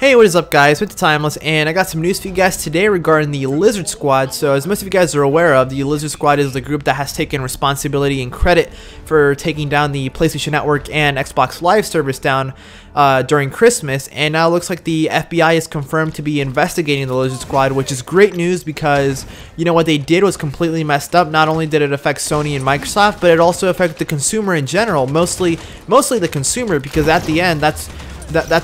Hey, what is up guys, with the Timeless, and I got some news for you guys today regarding the Lizard Squad. So as most of you guys are aware of, the Lizard Squad is the group that has taken responsibility and credit for taking down the PlayStation Network and Xbox Live service down during Christmas, and now it looks like the FBI is confirmed to be investigating the Lizard Squad, which is great news because, you know, what they did was completely messed up. Not only did it affect Sony and Microsoft, but it also affected the consumer in general, mostly the consumer, because at the end, that's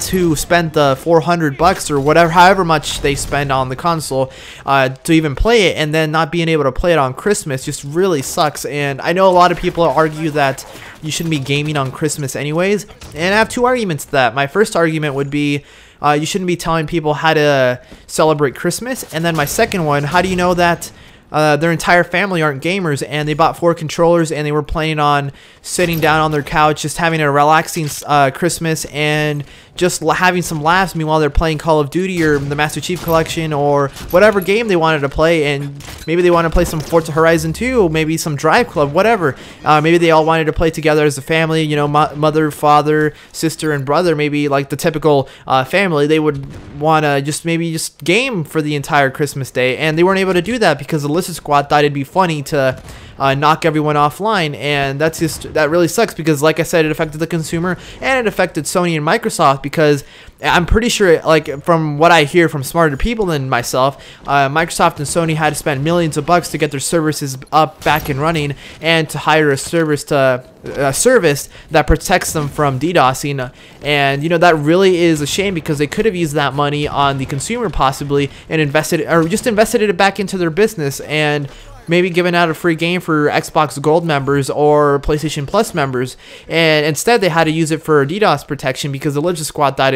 who spent the $400 or whatever, however much they spend on the console to even play it, and then not being able to play it on Christmas just really sucks. And I know a lot of people argue that you shouldn't be gaming on Christmas anyways, and I have two arguments to that. My first argument would be you shouldn't be telling people how to celebrate Christmas, and then my second one, how do you know that their entire family aren't gamers and they bought 4 controllers and they were planning on sitting down on their couch just having a relaxing Christmas and just having some laughs meanwhile they're playing Call of Duty or the Master Chief Collection or whatever game they wanted to play, and maybe they want to play some Forza Horizon 2, maybe some Drive Club, whatever. Maybe they all wanted to play together as a family, you know, mother, father, sister, and brother, maybe like the typical family. They would want to just game for the entire Christmas day, and they weren't able to do that because the Lizard Squad thought it'd be funny to knock everyone offline, and that really sucks because, like I said, it affected the consumer and it affected Sony and Microsoft, because I'm pretty sure, like from what I hear from smarter people than myself, Microsoft and Sony had to spend millions of bucks to get their services up, back and running, and to hire a service that protects them from DDoSing. And you know, that really is a shame because they could have used that money on the consumer possibly and invested it back into their business, and maybe giving out a free game for Xbox Gold members or PlayStation Plus members, and instead they had to use it for DDoS protection because the Lizard Squad thought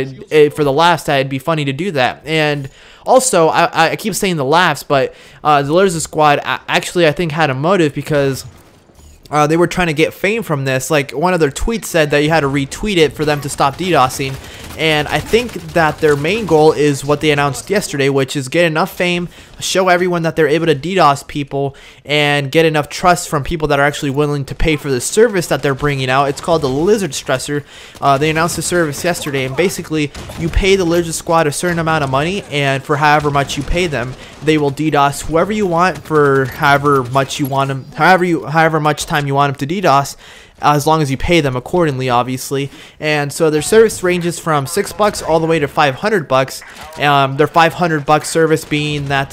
for the laughs that it'd be funny to do that. And also, I keep saying the laughs, but the Lizard Squad actually, I think, had a motive because they were trying to get fame from this. Like, one of their tweets said that you had to retweet it for them to stop DDoSing, and I think that their main goal is what they announced yesterday, which is get enough fame, show everyone that they're able to DDoS people, and get enough trust from people that are actually willing to pay for the service that they're bringing out. It's called the Lizard Stressor. They announced the service yesterday, and basically you pay the Lizard Squad a certain amount of money, and for however much you pay them, they will DDoS whoever you want for however much you want them, however much time you want them to DDoS, as long as you pay them accordingly, obviously. And so their service ranges from $6 all the way to $500. Their $500 service being that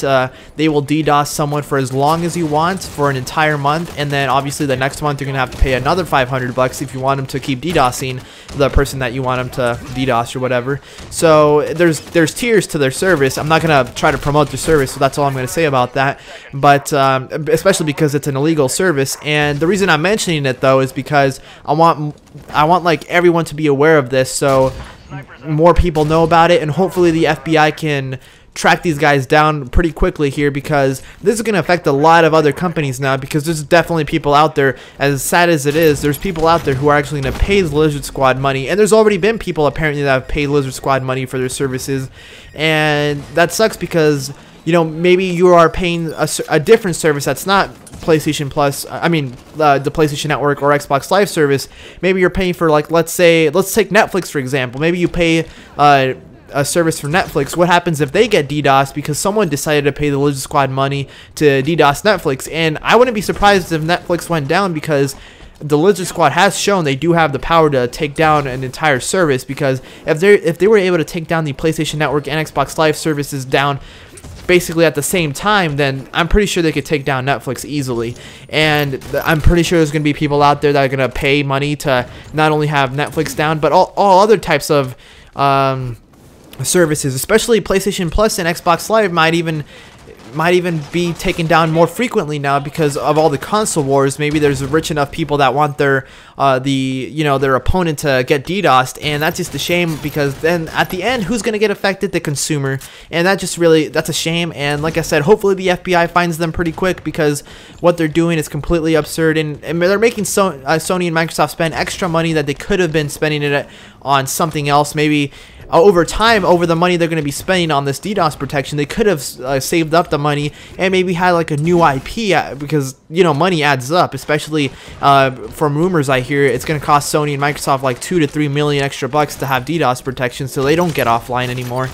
they will DDoS someone for as long as you want for an entire month, and then obviously the next month you're gonna have to pay another $500 if you want them to keep DDoSing the person that you want them to DDoS or whatever. So there's tiers to their service. I'm not gonna try to promote their service, so that's all I'm gonna say about that. But especially because it's an illegal service, and the reason I'm mentioning it though is because I want like everyone to be aware of this, so more people know about it, and hopefully the FBI can track these guys down pretty quickly here, because this is going to affect a lot of other companies now, because there's definitely people out there, as sad as it is, there's people out there who are actually going to pay the Lizard Squad money, and there's already been people apparently that have paid Lizard Squad money for their services, and that sucks because, you know, maybe you are paying a different service that's not PlayStation Plus, the PlayStation Network or Xbox Live service. Maybe you're paying for, like, let's take Netflix for example. Maybe you pay a service for Netflix. What happens if they get DDoS because someone decided to pay the Lizard Squad money to DDoS Netflix? And I wouldn't be surprised if Netflix went down, because the Lizard Squad has shown they do have the power to take down an entire service, because if they were able to take down the PlayStation Network and Xbox Live services down basically at the same time, then I'm pretty sure they could take down Netflix easily. And I'm pretty sure there's going to be people out there that are going to pay money to not only have Netflix down, but all other types of services, especially PlayStation Plus and Xbox Live might even be taken down more frequently now because of all the console wars. Maybe there's rich enough people that want their opponent to get DDoSed, and that's just a shame, because then at the end, who's going to get affected? The consumer. And that's a shame. And like I said, hopefully the FBI finds them pretty quick, because what they're doing is completely absurd, and they're making Sony and Microsoft spend extra money that they could have been spending it on something else. Maybe over time, over the money they're going to be spending on this DDoS protection, they could have saved up the money and maybe had like a new IP, because you know, money adds up, especially from rumors I hear it's going to cost Sony and Microsoft like 2 to 3 million extra bucks to have DDoS protection so they don't get offline anymore.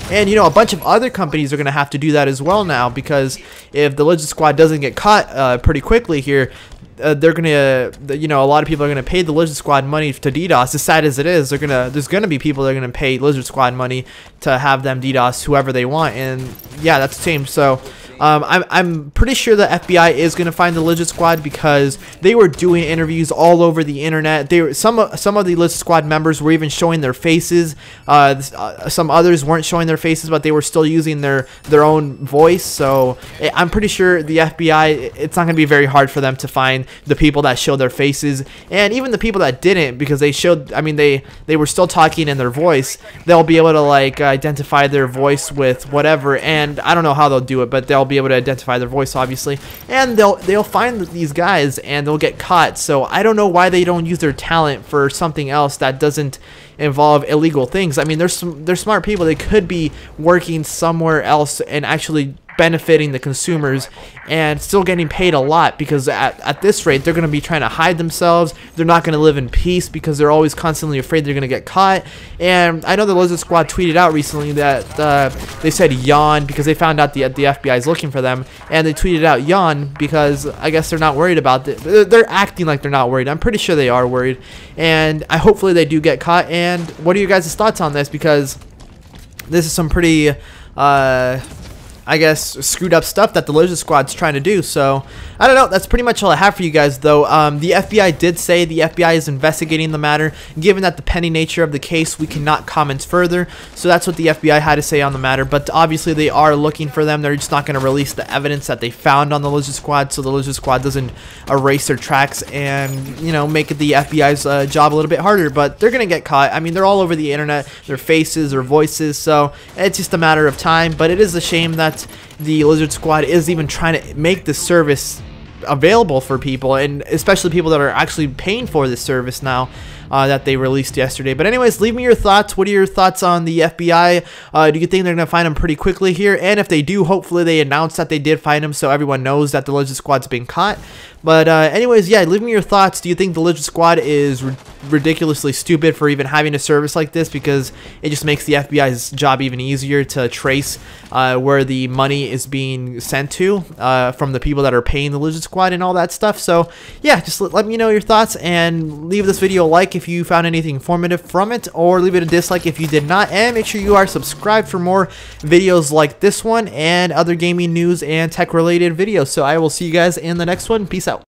And, you know, a bunch of other companies are going to have to do that as well now, because if the Lizard Squad doesn't get caught pretty quickly here, they're going to, you know, a lot of people are going to pay the Lizard Squad money to DDoS. As sad as it is, there's going to be people that are going to pay Lizard Squad money to have them DDoS whoever they want. And yeah, that's the same. So I'm pretty sure the FBI is going to find the Lizard Squad, because they were doing interviews all over the internet. Some of the Lizard Squad members were even showing their faces. Some others weren't showing their faces, but they were still using their own voice. So I'm pretty sure the FBI, it's not going to be very hard for them to find the people that showed their faces, and even the people that didn't, because they showed, I mean, they were still talking in their voice. They'll be able to like identify their voice with whatever, and I don't know how they'll do it, but they'll be able to identify their voice, obviously, and they'll find these guys and they'll get caught. So I don't know why they don't use their talent for something else that doesn't involve illegal things. I mean, they're smart people. They could be working somewhere else and actually benefiting the consumers and still getting paid a lot, because at this rate they're going to be trying to hide themselves. They're not going to live in peace because they're always constantly afraid they're going to get caught. And I know the Lizard Squad tweeted out recently that they said yawn because they found out the FBI is looking for them, and they tweeted out yawn because I guess they're not worried about it. They're acting like they're not worried. I'm pretty sure they are worried, and hopefully they do get caught. And what are you guys' thoughts on this? Because this is some pretty I guess screwed up stuff that the Lizard Squad's trying to do. So I don't know, that's pretty much all I have for you guys, though. The FBI did say the FBI is investigating the matter. Given that the pending nature of the case, we cannot comment further. So that's what the FBI had to say on the matter, but obviously they are looking for them. They're just not going to release the evidence that they found on the Lizard Squad, so the Lizard Squad doesn't erase their tracks and, you know, make the FBI's job a little bit harder. But they're going to get caught. I mean, they're all over the internet, their faces, their voices, so it's just a matter of time. But it is a shame that the Lizard Squad is even trying to make this service available for people, and especially people that are actually paying for this service now that they released yesterday. But anyways, leave me your thoughts. What are your thoughts on the FBI? Do you think they're going to find them pretty quickly here? And if they do, hopefully they announce that they did find them so everyone knows that the Lizard Squad's been caught. But anyways, yeah, leave me your thoughts. Do you think the Lizard Squad is ridiculously stupid for even having a service like this, because it just makes the FBI's job even easier to trace where the money is being sent to from the people that are paying the Lizard Squad and all that stuff? So yeah, just let me know your thoughts, and leave this video a like if you found anything informative from it, or leave it a dislike if you did not, and make sure you are subscribed for more videos like this one and other gaming news and tech related videos. So I will see you guys in the next one. Peace out.